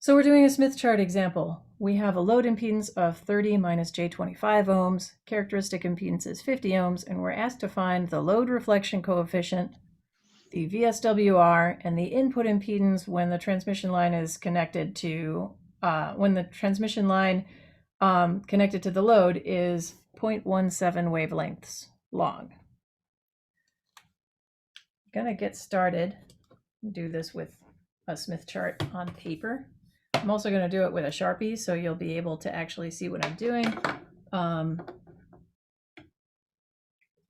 So we're doing a Smith chart example. We have a load impedance of 30 minus J25 ohms, characteristic impedance is 50 ohms, and we're asked to find the load reflection coefficient, the VSWR, and the input impedance when the transmission line is connected to, connected to the load is 0.17 wavelengths long. I'm gonna get started and do this with a Smith chart on paper. I'm also going to do it with a Sharpie, so you'll be able to actually see what I'm doing. Let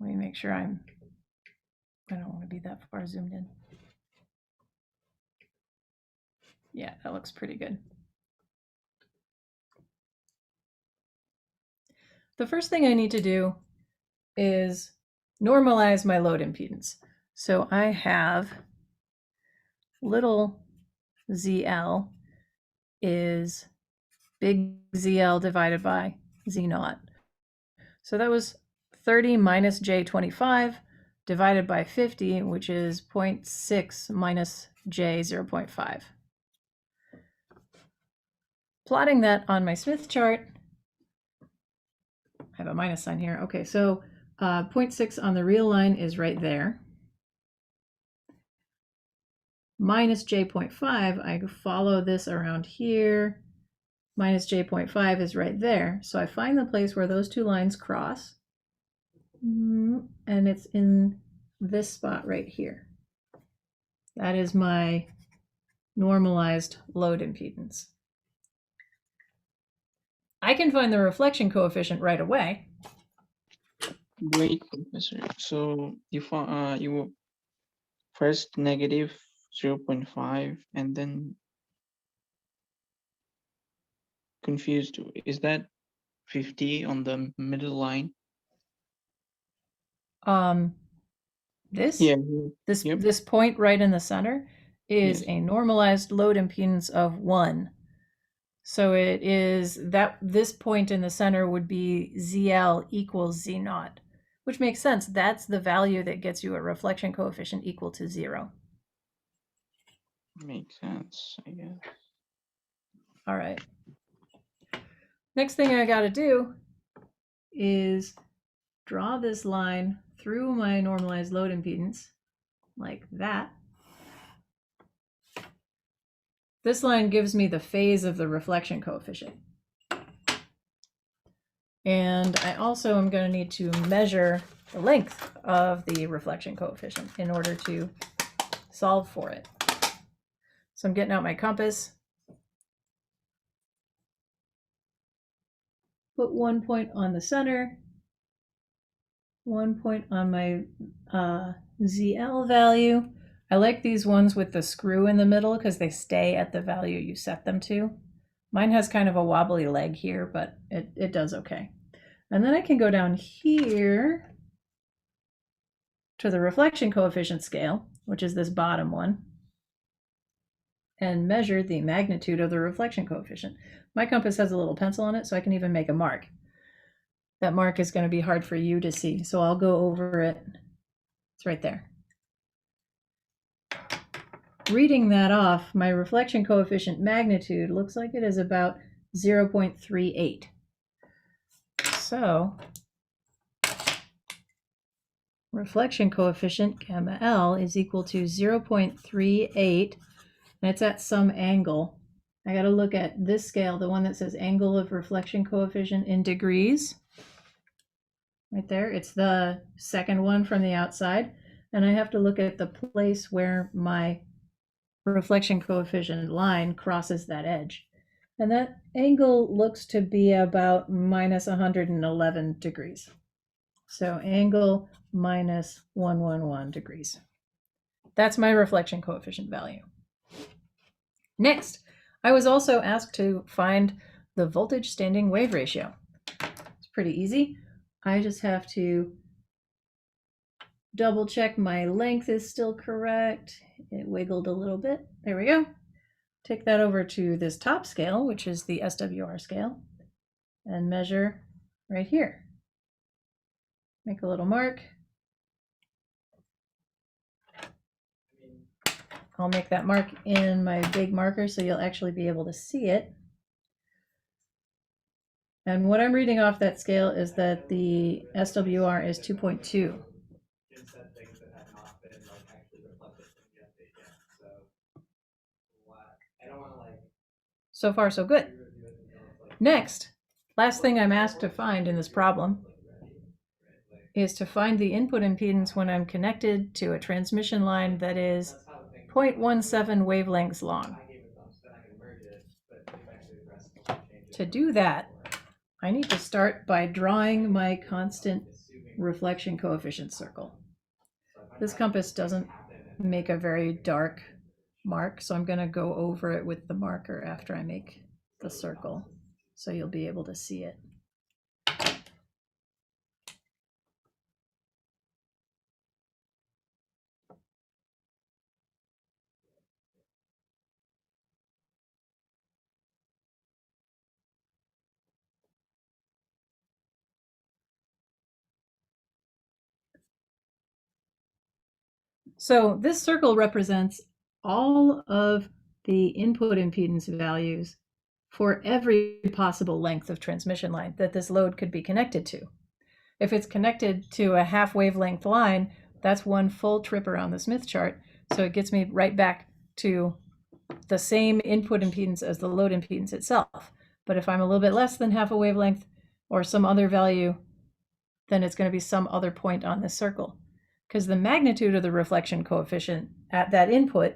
me make sure I don't want to be that far zoomed in. Yeah, that looks pretty good. The first thing I need to do is normalize my load impedance. So I have little ZL is big ZL divided by Z naught. So that was 30 minus J25 divided by 50, which is 0.6 minus J 0.5. Plotting that on my Smith chart, I have a minus sign here. Okay, so 0.6 on the real line is right there. Minus J.5, I follow this around here. Minus J.5 is right there. So I find the place where those two lines cross. And it's in this spot right here. That is my normalized load impedance. I can find the reflection coefficient right away. Wait, Professor. So you first negative 0.5 and then confused. Is that 50 on the middle line? This Yep. This point right in the center is a normalized load impedance of 1. So it is that this point in the center would be ZL equals Z naught, which makes sense. That's the value that gets you a reflection coefficient equal to 0. Makes sense, I guess. All right. Next thing I got to do is draw this line through my normalized load impedance like that. This line gives me the phase of the reflection coefficient. And I also am going to need to measure the length of the reflection coefficient in order to solve for it. So I'm getting out my compass. Put 1 point on the center, 1 point on my ZL value. I like these ones with the screw in the middle because they stay at the value you set them to. Mine has kind of a wobbly leg here, but it does okay. And then I can go down here to the reflection coefficient scale, which is this bottom one, and measure the magnitude of the reflection coefficient. My compass has a little pencil on it, so I can even make a mark. That mark is going to be hard for you to see, so I'll go over it. It's right there. Reading that off, my reflection coefficient magnitude looks like it is about 0.38. So reflection coefficient, gamma L, is equal to 0.38, and it's at some angle. I got to look at this scale, the one that says angle of reflection coefficient in degrees. Right there, it's the second one from the outside, and I have to look at the place where my reflection coefficient line crosses that edge. And that angle looks to be about minus 111 degrees. So angle minus 111 degrees. That's my reflection coefficient value. Next, I was also asked to find the voltage standing wave ratio. It's pretty easy. I just have to double check my length is still correct. It wiggled a little bit. There we go. Take that over to this top scale, which is the SWR scale, and measure right here. Make a little mark. I'll make that mark in my big marker so you'll actually be able to see it. And what I'm reading off that scale is that the SWR is 2.2. So far, so good. Next, last thing I'm asked to find in this problem is to find the input impedance when I'm connected to a transmission line that is 0.17 wavelengths long. To do that, I need to start by drawing my constant reflection coefficient circle. This compass doesn't make a very dark mark, so I'm going to go over it with the marker after I make the circle, so you'll be able to see it. So this circle represents all of the input impedance values for every possible length of transmission line that this load could be connected to. If it's connected to a half wavelength line, that's one full trip around the Smith chart. So it gets me right back to the same input impedance as the load impedance itself. But if I'm a little bit less than half a wavelength or some other value, then it's going to be some other point on this circle. Because the magnitude of the reflection coefficient at that input,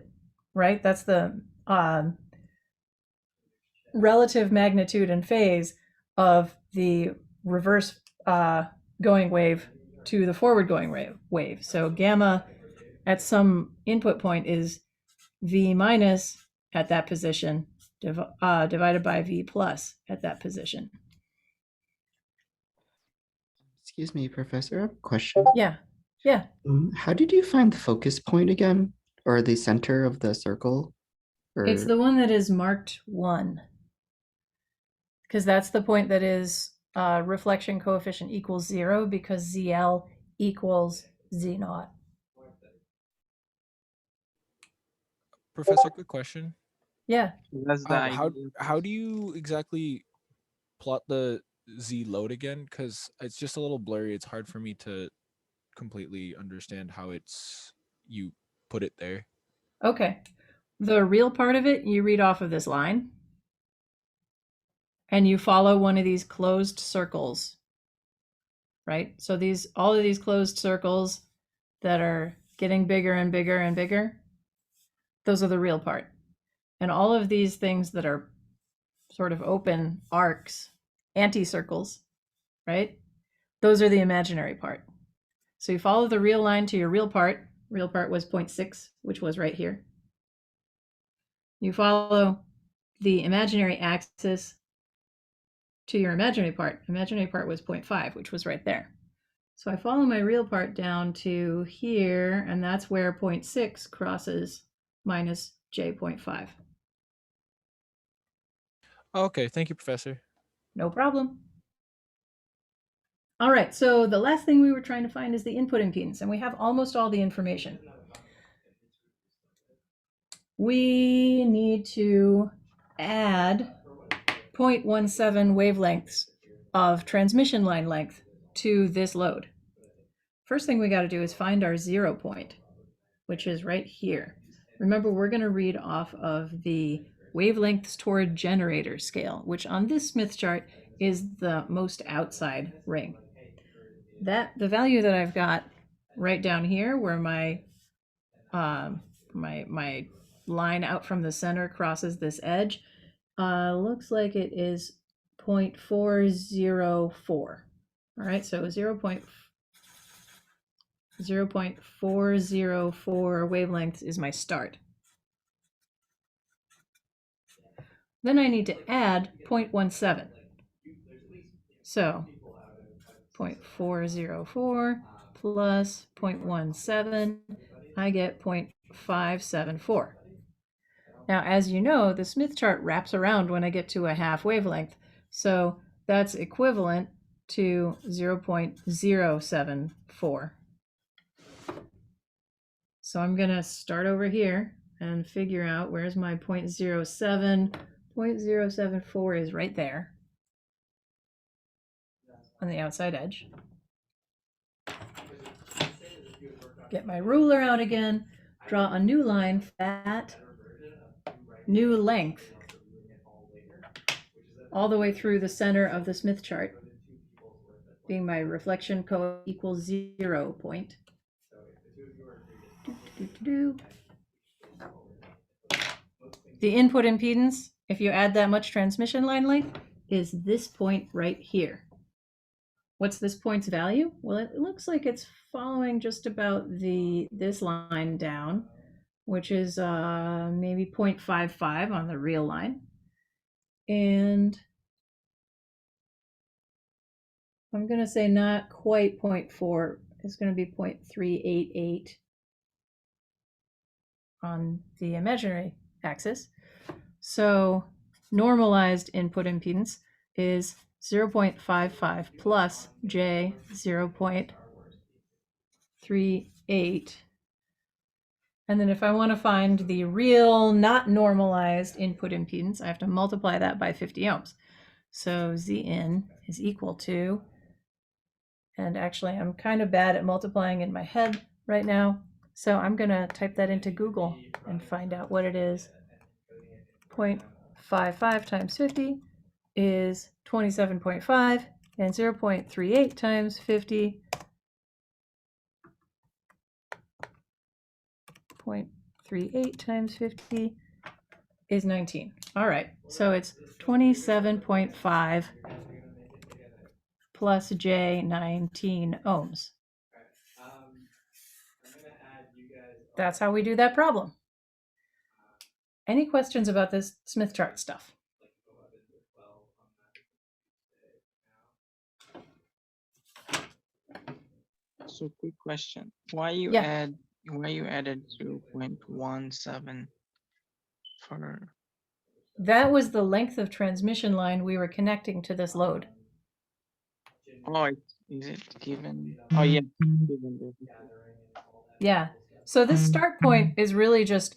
right, that's the relative magnitude and phase of the reverse going wave to the forward going wave. So gamma at some input point is V minus at that position divided by V plus at that position. Excuse me, Professor, I have a question. Yeah, yeah. How did you find the focus point again? Or the center of the circle? Or... It's the one that is marked 1. Because that's the point that is reflection coefficient equals 0 because ZL equals Z naught. Professor, quick question. Yeah. That's the How do you exactly plot the Z load again? Because it's just a little blurry. It's hard for me to completely understand how you put it there. Okay. The real part of it, you read off of this line. And you follow one of these closed circles, right? So all of these closed circles that are getting bigger and bigger and bigger, those are the real part. And all of these things that are sort of open arcs, anti-circles, right? Those are the imaginary part. So you follow the real line to your real part. Real part was 0.6, which was right here. You follow the imaginary axis to your imaginary part. Imaginary part was 0.5, which was right there. So I follow my real part down to here, and that's where 0.6 crosses minus J.5. Okay, thank you, Professor. No problem. All right, so the last thing we were trying to find is the input impedance, and we have almost all the information. We need to add 0.17 wavelengths of transmission line length to this load. First thing we got to do is find our 0 point, which is right here. Remember, we're going to read off of the wavelengths toward generator scale, which on this Smith chart is the most outside ring. The value that I've got right down here, where my my line out from the center crosses this edge, looks like it is 0.404. All right, so 0.404 wavelengths is my start. Then I need to add 0.17. So 0.404 plus 0.17, I get 0.574. Now, as you know, the Smith chart wraps around when I get to a half wavelength, so that's equivalent to 0.074. So I'm going to start over here and figure out where's my 0.07. 0.074 is right there on the outside edge. Get my ruler out again, draw a new line for that new length all the way through the center of the Smith chart, being my reflection coefficient equals 0 point. The input impedance, if you add that much transmission line length, is this point right here. What's this point's value? Well, it looks like it's following just about this line down, which is maybe 0.55 on the real line. And I'm going to say not quite 0.4. It's going to be 0.388 on the imaginary axis. So normalized input impedance is 0.55 plus J 0.38. And then if I want to find the real not normalized input impedance, I have to multiply that by 50 ohms. So Zn is equal to, and actually I'm kind of bad at multiplying in my head right now, so I'm going to type that into Google and find out what it is. 0.55 times 50 is 27.5, and 0.38 times 50, 0.38 times 50 is 19. All right, so it's 27.5 plus J 19 ohms. That's how we do that problem. Any questions about this Smith chart stuff? So quick question. Why you Yeah. added 0.17 for? That was the length of transmission line we were connecting to this load. Oh, is it given? Oh yeah. Given this. Yeah. So this start point is really just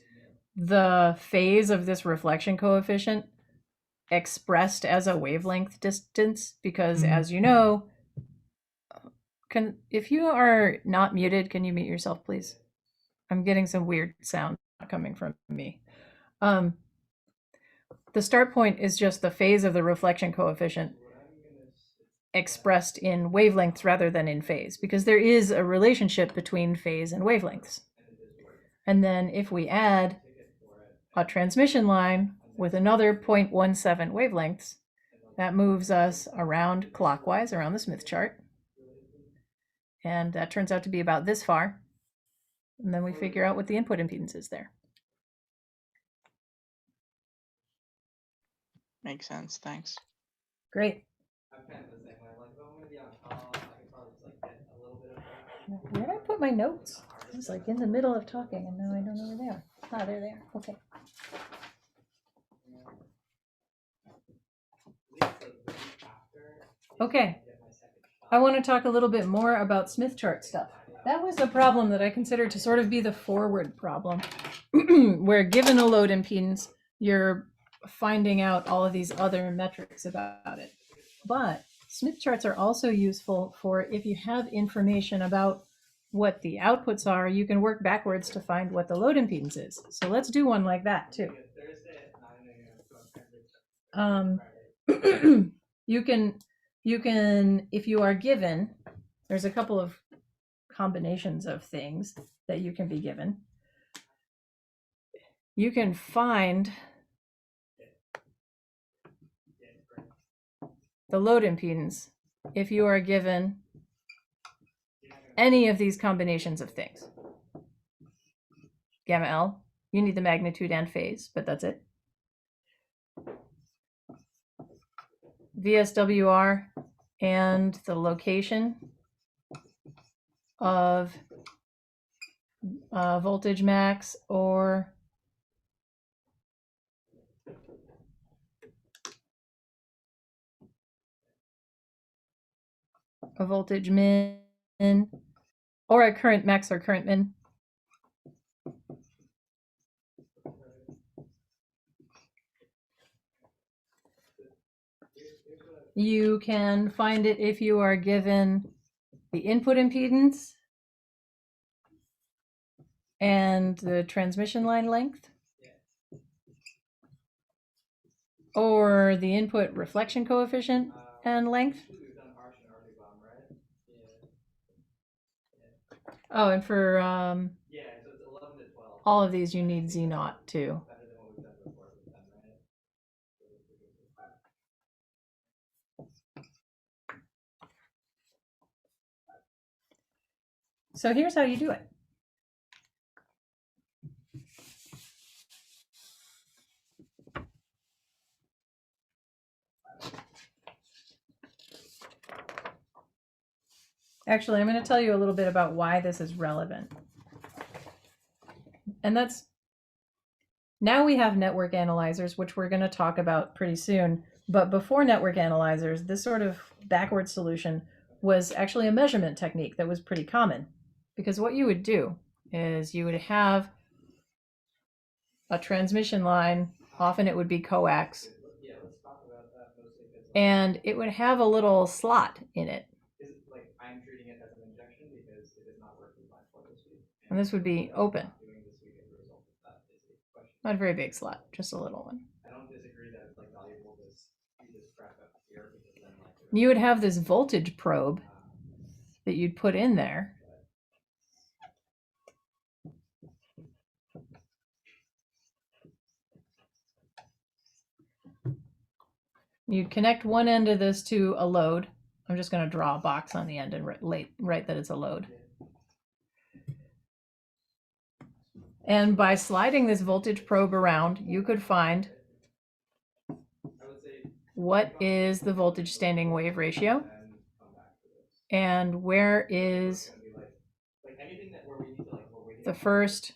the phase of this reflection coefficient expressed as a wavelength distance, because as you know, if you are not muted, can you mute yourself, please? I'm getting some weird sound coming from me. The start point is just the phase of the reflection coefficient expressed in wavelengths rather than in phase, because there is a relationship between phase and wavelengths. And then if we add a transmission line with another 0.17 wavelengths, that moves us around clockwise around the Smith chart. And that turns out to be about this far. And then we figure out what the input impedance is there. Makes sense. Thanks. Great. Where did I put my notes? I was like in the middle of talking and now I don't know where they are. Ah, there they are. Okay. Okay. I want to talk a little bit more about Smith chart stuff. That was a problem that I consider to sort of be the forward problem, where given a load impedance, you're finding out all of these other metrics about it. But Smith charts are also useful for if you have information about what the outputs are, you can work backwards to find what the load impedance is. So let's do one like that too. You can, if you are given, there's a couple of combinations of things that you can be given. You can find the load impedance if you are given any of these combinations of things. Gamma L, you need the magnitude and phase, but that's it. VSWR and the location of voltage max or a voltage min or a current max or current min. You can find it if you are given the input impedance and the transmission line length, or the input reflection coefficient and length. Oh, and for all of these, you need Z naught too. So here's how you do it. Actually, I'm going to tell you a little bit about why this is relevant. And that's, now we have network analyzers, which we're going to talk about pretty soon. But before network analyzers, this sort of backward solution was actually a measurement technique that was pretty common. Because what you would do is you would have a transmission line, often it would be coax, and it would have a little slot in it. And this would be open. Not a very big slot, just a little one. You would have this voltage probe that you'd put in there. You'd connect one end of this to a load. I'm just going to draw a box on the end and write that it's a load. And by sliding this voltage probe around, you could find what is the voltage standing wave ratio and where is the first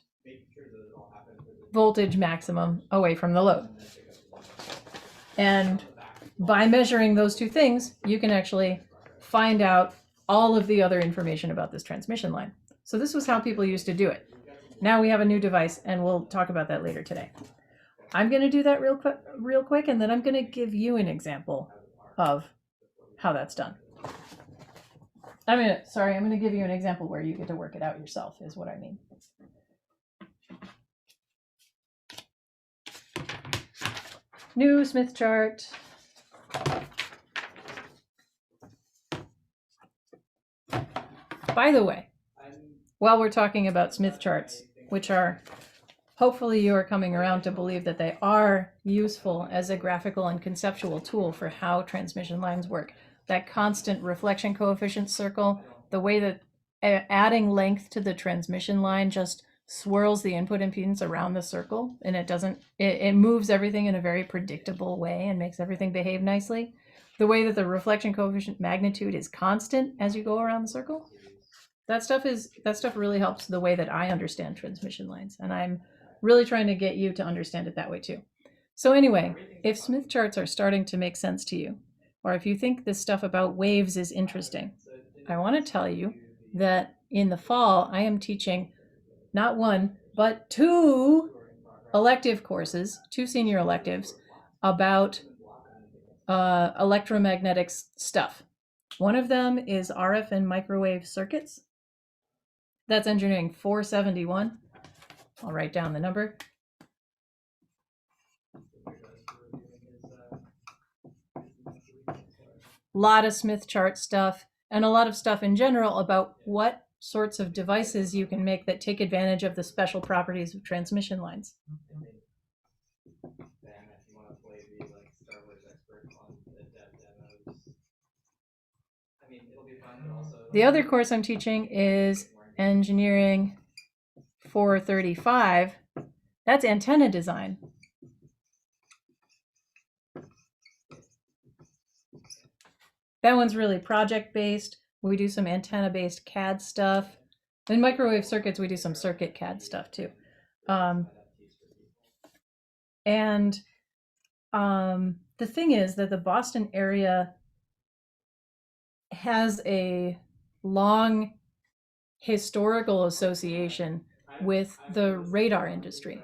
voltage maximum away from the load. And by measuring those two things, you can actually find out all of the other information about this transmission line. So this was how people used to do it. Now we have a new device, and we'll talk about that later today. I'm going to do that real quick, and then I'm going to give you an example of how that's done. I'm going to give you an example where you get to work it out yourself, is what I mean. New Smith chart. By the way, while we're talking about Smith charts, which are, hopefully you are coming around to believe that they are useful as a graphical and conceptual tool for how transmission lines work. That constant reflection coefficient circle, the way that adding length to the transmission line just swirls the input impedance around the circle, and it moves everything in a very predictable way and makes everything behave nicely. The way that the reflection coefficient magnitude is constant as you go around the circle. That stuff really helps the way that I understand transmission lines, and I'm really trying to get you to understand it that way too. So anyway, if Smith charts are starting to make sense to you, or if you think this stuff about waves is interesting, I want to tell you that in the fall, I am teaching not one, but two elective courses, two senior electives about electromagnetic stuff. One of them is RF and microwave circuits. That's engineering 471. I'll write down the number. A lot of Smith chart stuff and a lot of stuff in general about what sorts of devices you can make that take advantage of the special properties of transmission lines. The other course I'm teaching is engineering 435. That's antenna design. That one's really project-based. We do some antenna-based CAD stuff. In microwave circuits, we do some circuit CAD stuff too. The thing is that the Boston area has a long historical association with the radar industry.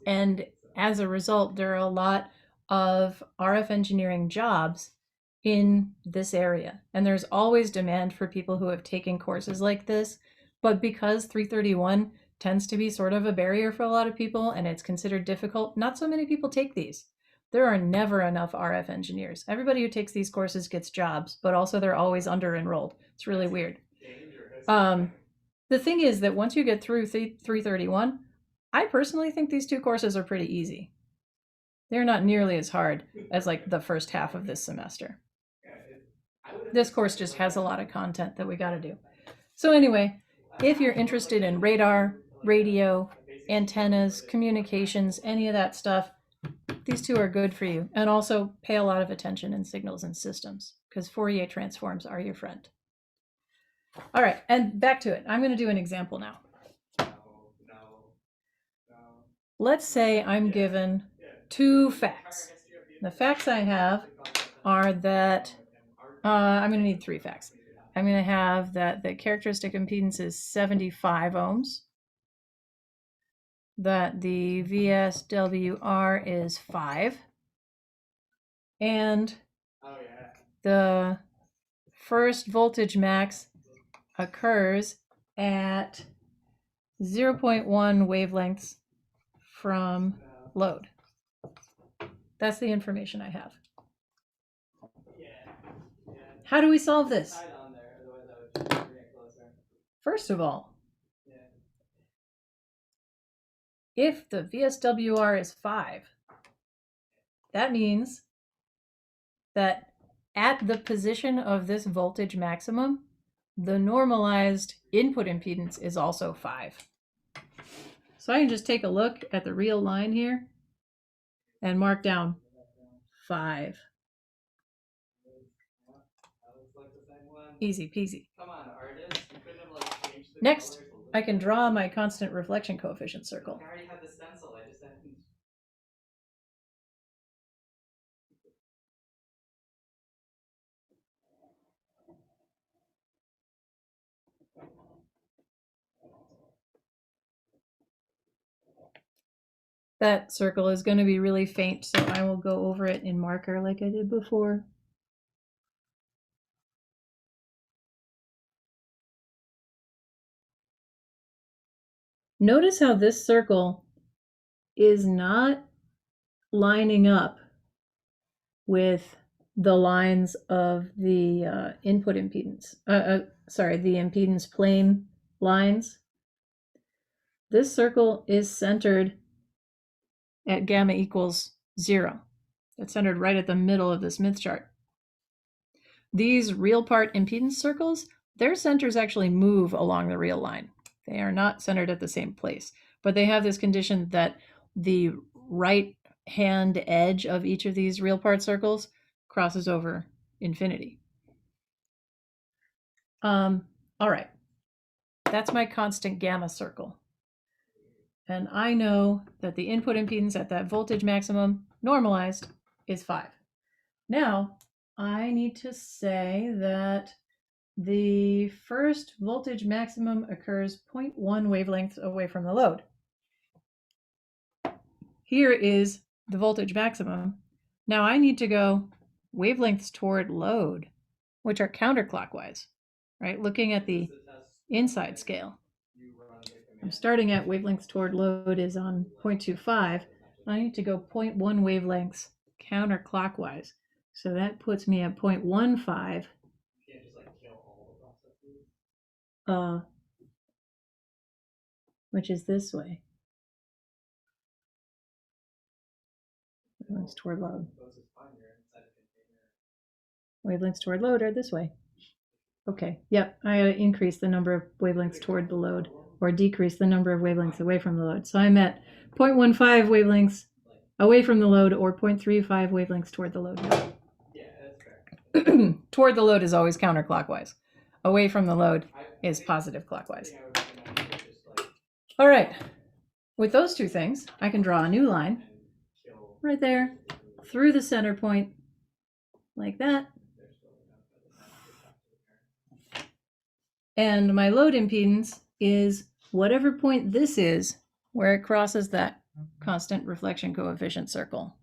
And as a result, there are a lot of RF engineering jobs in this area. And there's always demand for people who have taken courses like this. But because 331 tends to be sort of a barrier for a lot of people and it's considered difficult, not so many people take these. There are never enough RF engineers. Everybody who takes these courses gets jobs, but also they're always under enrolled. It's really weird. The thing is that once you get through 331, I personally think these two courses are pretty easy. They're not nearly as hard as like the first half of this semester. This course just has a lot of content that we got to do. So anyway, if you're interested in radar, radio, antennas, communications, any of that stuff, these two are good for you. And also pay a lot of attention in signals and systems because Fourier transforms are your friend. All right, and back to it. I'm going to do an example now. Let's say I'm given two facts. The facts I have are that I'm going to need three facts. I'm going to have that the characteristic impedance is 75 ohms, that the VSWR is 5, and the first voltage max occurs at 0.1 wavelengths from load. That's the information I have. How do we solve this? First of all, if the VSWR is 5, that means that at the position of this voltage maximum, the normalized input impedance is also 5. So I can just take a look at the real line here and mark down 5. Easy peasy. Next, I can draw my constant reflection coefficient circle. I already have the stencil, I just hadn't. That circle is going to be really faint, so I will go over it in marker like I did before. Notice how this circle is not lining up with the lines of the input impedance. Sorry, the impedance plane lines. This circle is centered at gamma equals 0. It's centered right at the middle of the Smith chart. These real part impedance circles, their centers actually move along the real line. They are not centered at the same place, but they have this condition that the right hand edge of each of these real part circles crosses over infinity. All right, that's my constant gamma circle. And I know that the input impedance at that voltage maximum normalized is 5. Now, I need to say that the first voltage maximum occurs 0.1 wavelengths away from the load. Here is the voltage maximum. Now I need to go wavelengths toward load, which are counterclockwise, right? Looking at the inside scale. I'm starting at wavelengths toward load is on 0.25. I need to go 0.1 wavelengths counterclockwise. So that puts me at 0.15. Which is this way. Wavelengths toward load. Wavelengths toward load are this way. Okay, yep, I gotta increase the number of wavelengths toward the load or decrease the number of wavelengths away from the load. So I'm at 0.15 wavelengths away from the load or 0.35 wavelengths toward the load. Yeah, that's fair. Toward the load is always counterclockwise. Away from the load is positive clockwise. All right, with those two things, I can draw a new line right there through the center point like that. And my load impedance is whatever point this is where it crosses that constant reflection coefficient circle.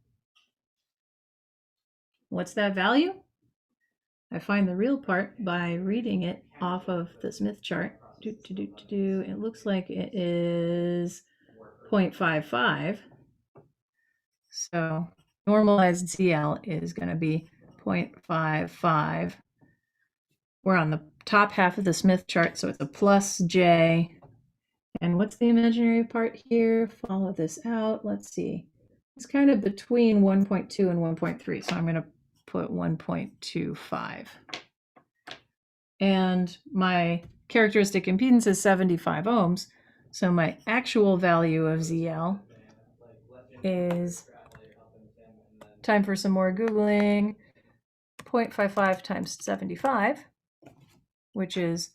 What's that value? I find the real part by reading it off of the Smith chart. It looks like it is 0.55. So normalized ZL is going to be 0.55. We're on the top half of the Smith chart, so it's a plus J. And what's the imaginary part here? Follow this out. Let's see. It's kind of between 1.2 and 1.3, so I'm going to put 1.25. And my characteristic impedance is 75 ohms, so my actual value of ZL is, time for some more Googling, 0.55 times 75, which is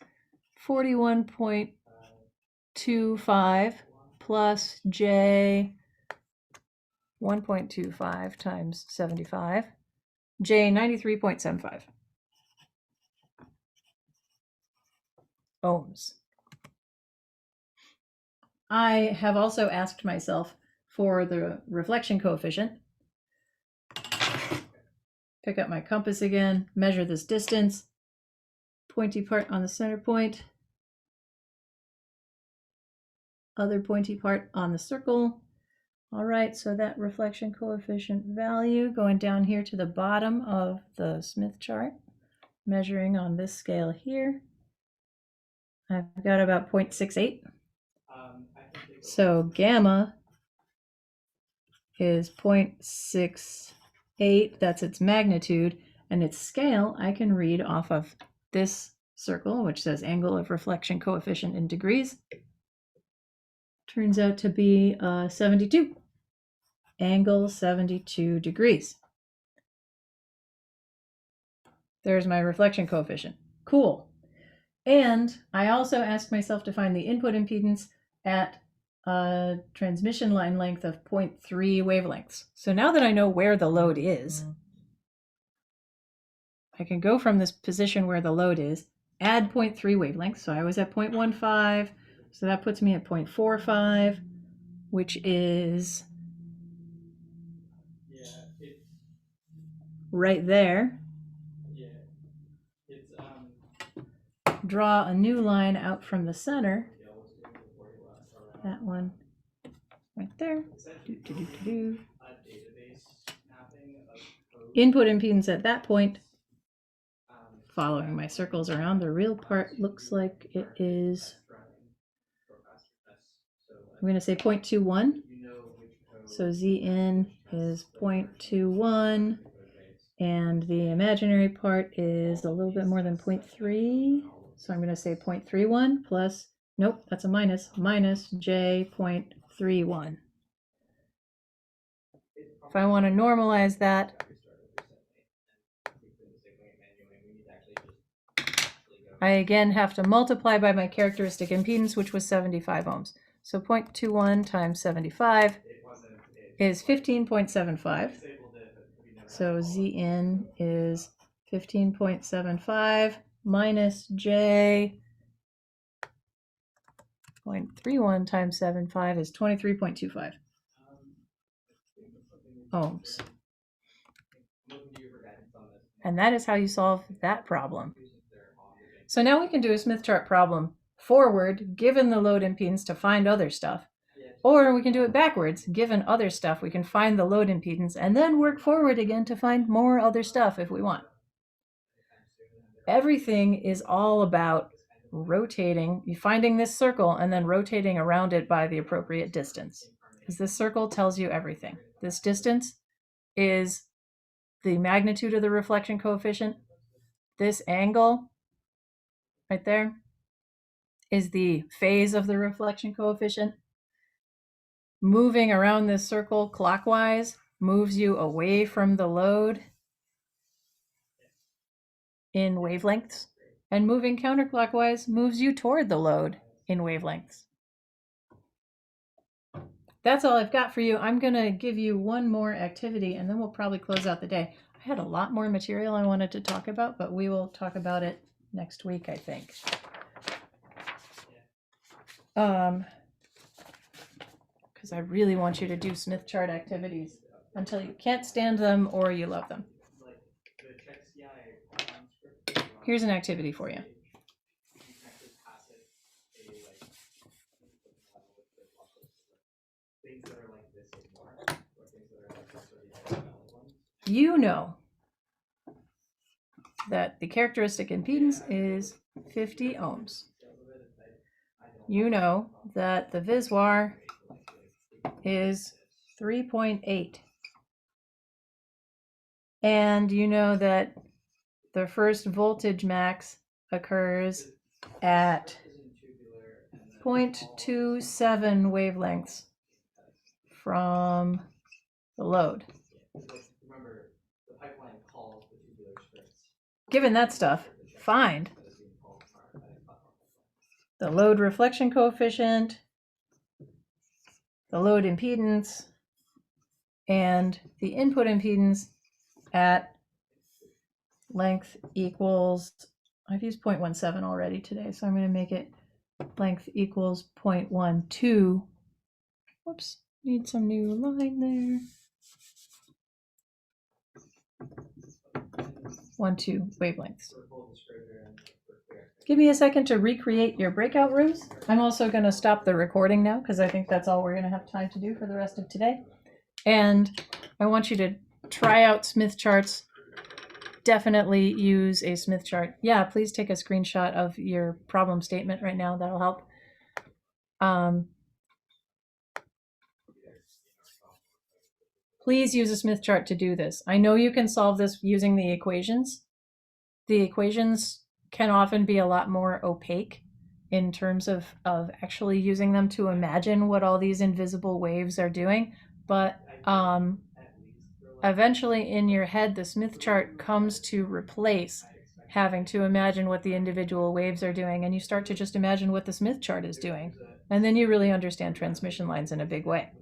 41.25 plus J 1.25 times 75, J 93.75 ohms. I have also asked myself for the reflection coefficient. Pick up my compass again, measure this distance, pointy part on the center point, other pointy part on the circle. All right, so that reflection coefficient value going down here to the bottom of the Smith chart, measuring on this scale here, I've got about 0.68. So gamma is 0.68, that's its magnitude, and its scale I can read off of this circle, which says angle of reflection coefficient in degrees. Turns out to be 72. Angle 72 degrees. There's my reflection coefficient. Cool. And I also asked myself to find the input impedance at a transmission line length of 0.3 wavelengths. So now that I know where the load is, I can go from this position where the load is, add 0.3 wavelengths. So I was at 0.15, so that puts me at 0.45, which is right there. Draw a new line out from the center. That one right there. Input impedance at that point, following my circles around, the real part looks like it is, I'm going to say 0.21. So Zn is 0.21, and the imaginary part is a little bit more than 0.3. So I'm going to say 0.31 plus, nope, that's a minus, minus J 0.31. If I want to normalize that, I again have to multiply by my characteristic impedance, which was 75 ohms. So 0.21 times 75 is 15.75. So Zn is 15.75 minus J 0.31 times 75 is 23.25 ohms. And that is how you solve that problem. So now we can do a Smith chart problem forward, given the load impedance, to find other stuff. Or we can do it backwards, given other stuff, we can find the load impedance and then work forward again to find more other stuff if we want. Everything is all about rotating, finding this circle and then rotating around it by the appropriate distance. Because this circle tells you everything. This distance is the magnitude of the reflection coefficient. This angle right there is the phase of the reflection coefficient. Moving around this circle clockwise moves you away from the load in wavelengths, and moving counterclockwise moves you toward the load in wavelengths. That's all I've got for you. I'm going to give you one more activity and then we'll probably close out the day. I had a lot more material I wanted to talk about, but we will talk about it next week, I think. Because I really want you to do Smith chart activities until you can't stand them or you love them. Here's an activity for you. You know that the characteristic impedance is 50 ohms. You know that the viswar is 3.8. And you know that the first voltage max occurs at 0.27 wavelengths from the load. Given that stuff, find the load reflection coefficient, the load impedance, and the input impedance at length equals, I've used 0.17 already today, so I'm going to make it length equals 0.12. Whoops, need some new line there. 12 wavelengths. Give me a second to recreate your breakout rooms. I'm also going to stop the recording now because I think that's all we're going to have time to do for the rest of today. And I want you to try out Smith charts. Definitely use a Smith chart. Yeah, please take a screenshot of your problem statement right now. That'll help. Please use a Smith chart to do this. I know you can solve this using the equations. The equations can often be a lot more opaque in terms of actually using them to imagine what all these invisible waves are doing. But eventually in your head, the Smith chart comes to replace having to imagine what the individual waves are doing, and you start to just imagine what the Smith chart is doing. And then you really understand transmission lines in a big way.